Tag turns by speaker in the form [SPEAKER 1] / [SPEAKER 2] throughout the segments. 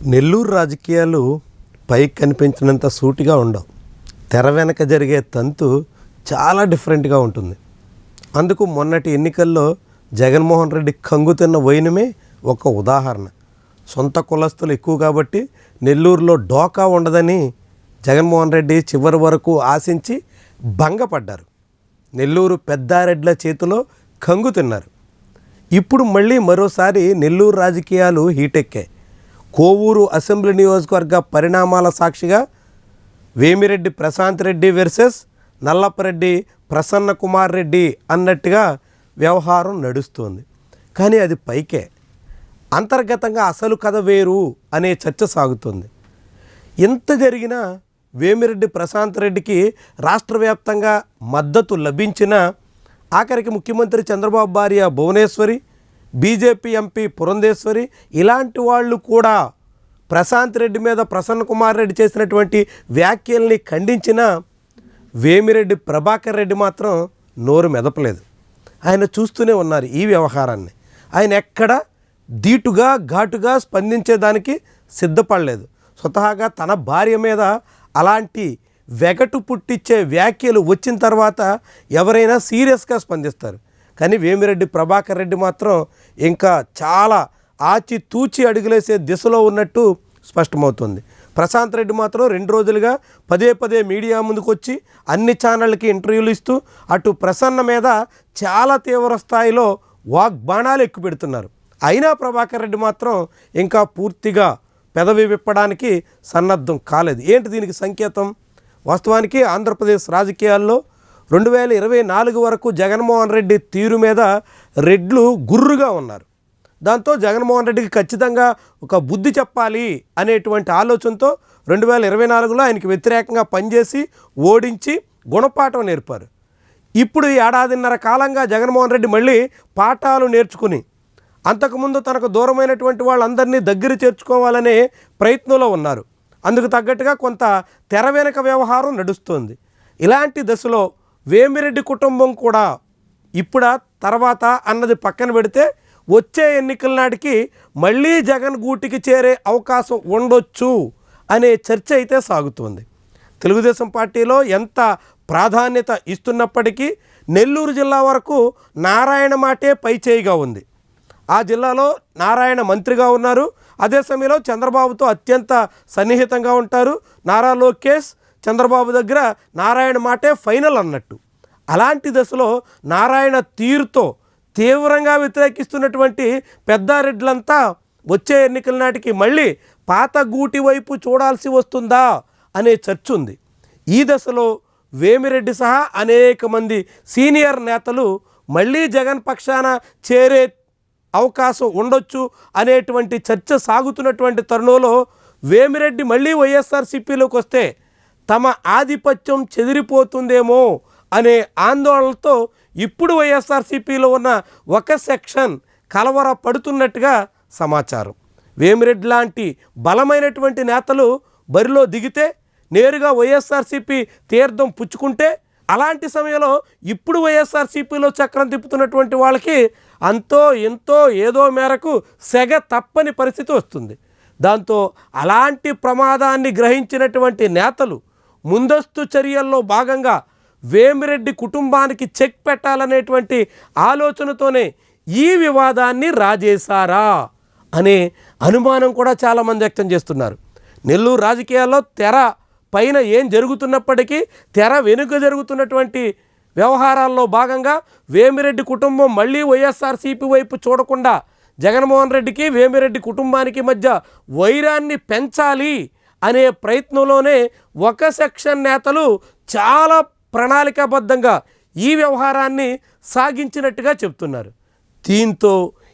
[SPEAKER 1] నెల్లూరు రాజకీయాలు పైకి కనిపించినంత సూటిగా ఉండవు. తెర వెనక జరిగే తంతు చాలా డిఫరెంట్గా ఉంటుంది. అందుకు మొన్నటి ఎన్నికల్లో జగన్మోహన్ రెడ్డి కంగుతిన్న వైనమే ఒక ఉదాహరణ. సొంత కులస్తులు ఎక్కువ కాబట్టి నెల్లూరులో డోకా ఉండదని జగన్మోహన్ రెడ్డి చివరి వరకు ఆశించి భంగపడ్డారు. నెల్లూరు పెద్దారెడ్ల చేతిలో కంగు తిన్నారు. ఇప్పుడు మళ్ళీ మరోసారి నెల్లూరు రాజకీయాలు హీటెక్కాయి. కోవూరు అసెంబ్లీ నియోజకవర్గ పరిణామాల సాక్షిగా వేమిరెడ్డి ప్రశాంత్ రెడ్డి వర్సెస్ నల్లపరెడ్డి ప్రసన్న కుమార్ రెడ్డి అన్నట్టుగా వ్యవహారం నడుస్తుంది. కానీ అది పైకే, అంతర్గతంగా అసలు కథ వేరు అనే చర్చ సాగుతుంది. ఎంత జరిగినా వేమిరెడ్డి ప్రశాంత్ రెడ్డికి రాష్ట్ర వ్యాప్తంగా మద్దతు లభించిన ఆఖరికి ముఖ్యమంత్రి చంద్రబాబు భార్య భువనేశ్వరి, బీజేపీ ఎంపీ పురంధేశ్వరి ఇలాంటి వాళ్ళు కూడా ప్రశాంత్ రెడ్డి మీద ప్రసన్న కుమార్ రెడ్డి చేసినటువంటి వ్యాఖ్యల్ని ఖండించిన వేమిరెడ్డి ప్రభాకర్ రెడ్డి మాత్రం నోరు మెదపలేదు. ఆయన చూస్తూనే ఉన్నారు ఈ వ్యవహారాన్ని. ఆయన ఎక్కడ ధీటుగా ఘాటుగా స్పందించేదానికి సిద్ధపడలేదు. స్వతహాగా తన భార్య మీద అలాంటి వెగటు పుట్టించే వ్యాఖ్యలు వచ్చిన తర్వాత ఎవరైనా సీరియస్గా స్పందిస్తారు. కానీ వేమిరెడ్డి ప్రభాకర్ రెడ్డి మాత్రం ఇంకా చాలా ఆచితూచి అడుగులేసే దిశలో ఉన్నట్టు స్పష్టమవుతుంది. ప్రశాంత్ రెడ్డి మాత్రం 2 రోజులుగా పదే మీడియా ముందుకు వచ్చి అన్ని ఛానళ్ళకి ఇంటర్వ్యూలు ఇస్తూ అటు ప్రసన్న మీద చాలా తీవ్ర స్థాయిలో వాగ్బాణాలు ఎక్కుపెడుతున్నారు. అయినా ప్రభాకర్ రెడ్డి మాత్రం ఇంకా పూర్తిగా పెదవి విప్పడానికి సన్నద్ధం కాలేదు. ఏంటి దీనికి సంకేతం? వాస్తవానికి ఆంధ్రప్రదేశ్ రాజకీయాల్లో 2024 వరకు జగన్మోహన్ రెడ్డి తీరు మీద రెడ్లు గుర్రుగా ఉన్నారు. దాంతో జగన్మోహన్ రెడ్డికి ఖచ్చితంగా ఒక బుద్ధి చెప్పాలి అనేటువంటి ఆలోచనతో 2024లో ఆయనకి వ్యతిరేకంగా పనిచేసి ఓడించి గుణపాఠం నేర్పారు. ఇప్పుడు 1.5 కాలంగా జగన్మోహన్ రెడ్డి మళ్ళీ పాఠాలు నేర్చుకుని అంతకుముందు తనకు దూరమైనటువంటి వాళ్ళందరినీ దగ్గర చేర్చుకోవాలనే ప్రయత్నంలో ఉన్నారు. అందుకు తగ్గట్టుగా కొంత తెర వెనక వ్యవహారం నడుస్తుంది. ఇలాంటి దశలో వేమిరెడ్డి కుటుంబం కూడా ఇప్పుడా తర్వాత అన్నది పక్కన పెడితే వచ్చే ఎన్నికల నాటికి మళ్ళీ జగన్ గూటికి చేరే అవకాశం ఉండొచ్చు అనే చర్చ అయితే సాగుతుంది. తెలుగుదేశం పార్టీలో ఎంత ప్రాధాన్యత ఇస్తున్నప్పటికీ నెల్లూరు జిల్లా వరకు నారాయణ మాటే పైచేయిగా ఉంది. ఆ జిల్లాలో నారాయణ మంత్రిగా ఉన్నారు. అదే సమయంలో చంద్రబాబుతో అత్యంత సన్నిహితంగా ఉంటారు. నారా లోకేష్ చంద్రబాబు దగ్గర నారాయణ మాటే ఫైనల్ అన్నట్టు. అలాంటి దశలో నారాయణ తీరుతో తీవ్రంగా వ్యతిరేకిస్తున్నటువంటి పెద్దారెడ్లంతా వచ్చే ఎన్నికల నాటికి మళ్ళీ పాత గూటి వైపు చూడాల్సి వస్తుందా అనే చర్చ ఉంది. ఈ దశలో వేమిరెడ్డి సహా అనేక మంది సీనియర్ నేతలు మళ్ళీ జగన్ పక్షాన చేరే అవకాశం ఉండొచ్చు అనేటువంటి చర్చ సాగుతున్నటువంటి తరుణంలో వేమిరెడ్డి మళ్ళీ వైఎస్ఆర్సీపీలోకి వస్తే తమ ఆధిపత్యం చెదిరిపోతుందేమో అనే ఆందోళనతో ఇప్పుడు వైఎస్ఆర్సీపీలో ఉన్న ఒక సెక్షన్ కలవర పడుతున్నట్టుగా సమాచారం. వేమిరెడ్డి లాంటి బలమైనటువంటి నేతలు బరిలో దిగితే నేరుగా వైఎస్ఆర్సీపీ తీర్థం పుచ్చుకుంటే అలాంటి సమయంలో ఇప్పుడు వైఎస్ఆర్సీపీలో చక్రం తిప్పుతున్నటువంటి వాళ్ళకి అంతో ఎంతో ఏదో మేరకు సెగ తప్పని పరిస్థితి వస్తుంది. దాంతో అలాంటి ప్రమాదాన్ని గ్రహించినటువంటి నేతలు ముందస్తు చర్యల్లో భాగంగా వేమిరెడ్డి కుటుంబానికి చెక్ పెట్టాలనేటువంటి ఆలోచనతోనే ఈ వివాదాన్ని రాజేశారా అనే అనుమానం కూడా చాలామంది వ్యక్తం చేస్తున్నారు. నెల్లూరు రాజకీయాల్లో తెర పైన ఏం జరుగుతున్నప్పటికీ తెర వెనుక జరుగుతున్నటువంటి వ్యవహారాల్లో భాగంగా వేమిరెడ్డి కుటుంబం మళ్ళీ వైఎస్ఆర్సీపీ వైపు చూడకుండా జగన్మోహన్ రెడ్డికి వేమిరెడ్డి కుటుంబానికి మధ్య వైరాన్ని పెంచాలి అనే ప్రయత్నంలోనే ఒక సెక్షన్ నేతలు చాలా ప్రణాళికాబద్ధంగా ఈ వ్యవహారాన్ని సాగించినట్టుగా చెప్తున్నారు. దీంతో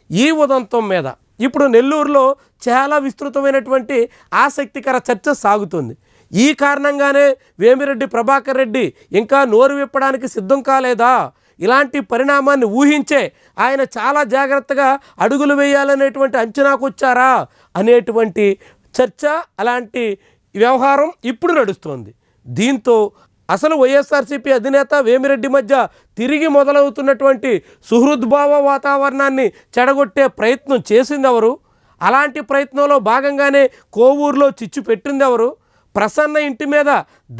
[SPEAKER 1] ఈ ఉదంతం మీద ఇప్పుడు నెల్లూరులో చాలా విస్తృతమైనటువంటి ఆసక్తికర చర్చ సాగుతుంది. ఈ కారణంగానే వేమిరెడ్డి ప్రభాకర్ రెడ్డి ఇంకా నోరు విప్పడానికి సిద్ధం కాలేదా, ఇలాంటి పరిణామాన్ని ఊహించే ఆయన చాలా జాగ్రత్తగా అడుగులు వేయాలనేటువంటి అంచనాకు వచ్చారా అనేటువంటి చర్చ, అలాంటి వ్యవహారం ఇప్పుడు నడుస్తోంది. దీంతో అసలు వైఎస్ఆర్సీపీ అధినేత వేమిరెడ్డి మధ్య తిరిగి మొదలవుతున్నటువంటి సుహృద్భావ వాతావరణాన్ని చెడగొట్టే ప్రయత్నం చేసింది ఎవరు? అలాంటి ప్రయత్నంలో భాగంగానే కోవూరులో చిచ్చు పెట్టింది ఎవరు? ప్రసన్న ఇంటి మీద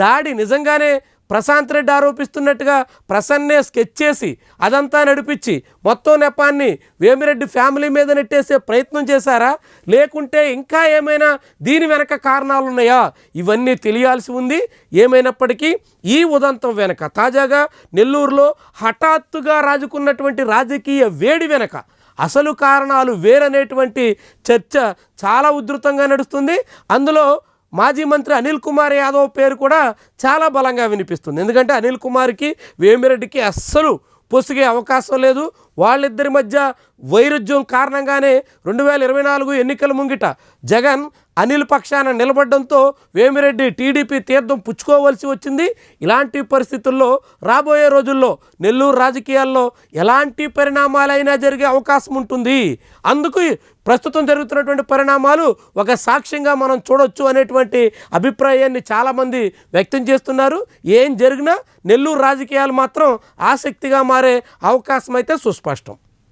[SPEAKER 1] దాడి నిజంగానే ప్రశాంత్ రెడ్డి ఆరోపిస్తున్నట్టుగా ప్రసన్నే స్కెచ్ చేసి అదంతా నడిపించి మొత్తం నెపాన్ని వేమిరెడ్డి ఫ్యామిలీ మీద నెట్టేసే ప్రయత్నం చేశారా, లేకుంటే ఇంకా ఏమైనా దీని వెనక కారణాలు ఉన్నాయా? ఇవన్నీ తెలియాల్సి ఉంది. ఏమైనప్పటికీ ఈ ఉదంతం వెనక తాజాగా నెల్లూరులో హఠాత్తుగా రాజుకున్నటువంటి రాజకీయ వేడి వెనక అసలు కారణాలు వేరనేటువంటి చర్చ చాలా ఉధృతంగా నడుస్తుంది. అందులో మాజీ మంత్రి అనిల్ కుమార్ యాదవ్ పేరు కూడా చాలా బలంగా వినిపిస్తుంది. ఎందుకంటే అనిల్ కుమార్కి వేమిరెడ్డికి అస్సలు పొసిగే అవకాశం లేదు. వాళ్ళిద్దరి మధ్య వైరుధ్యం కారణంగానే 2024 ఎన్నికల ముంగిట జగన్ అనిల్ పక్షాన నిలబడడంతో వేమిరెడ్డి టీడీపీ తీర్థం పుచ్చుకోవాల్సి వచ్చింది. ఇలాంటి పరిస్థితుల్లో రాబోయే రోజుల్లో నెల్లూరు రాజకీయాల్లో ఎలాంటి పరిణామాలైనా జరిగే అవకాశం ఉంటుంది. అందుకు ప్రస్తుతం జరుగుతున్నటువంటి పరిణామాలు ఒక సాక్ష్యంగా మనం చూడొచ్చు అనేటువంటి అభిప్రాయాన్ని చాలామంది వ్యక్తం చేస్తున్నారు. ఏం జరిగినా నెల్లూరు రాజకీయాలు మాత్రం ఆసక్తిగా మారే అవకాశం అయితే సుస్పష్టం.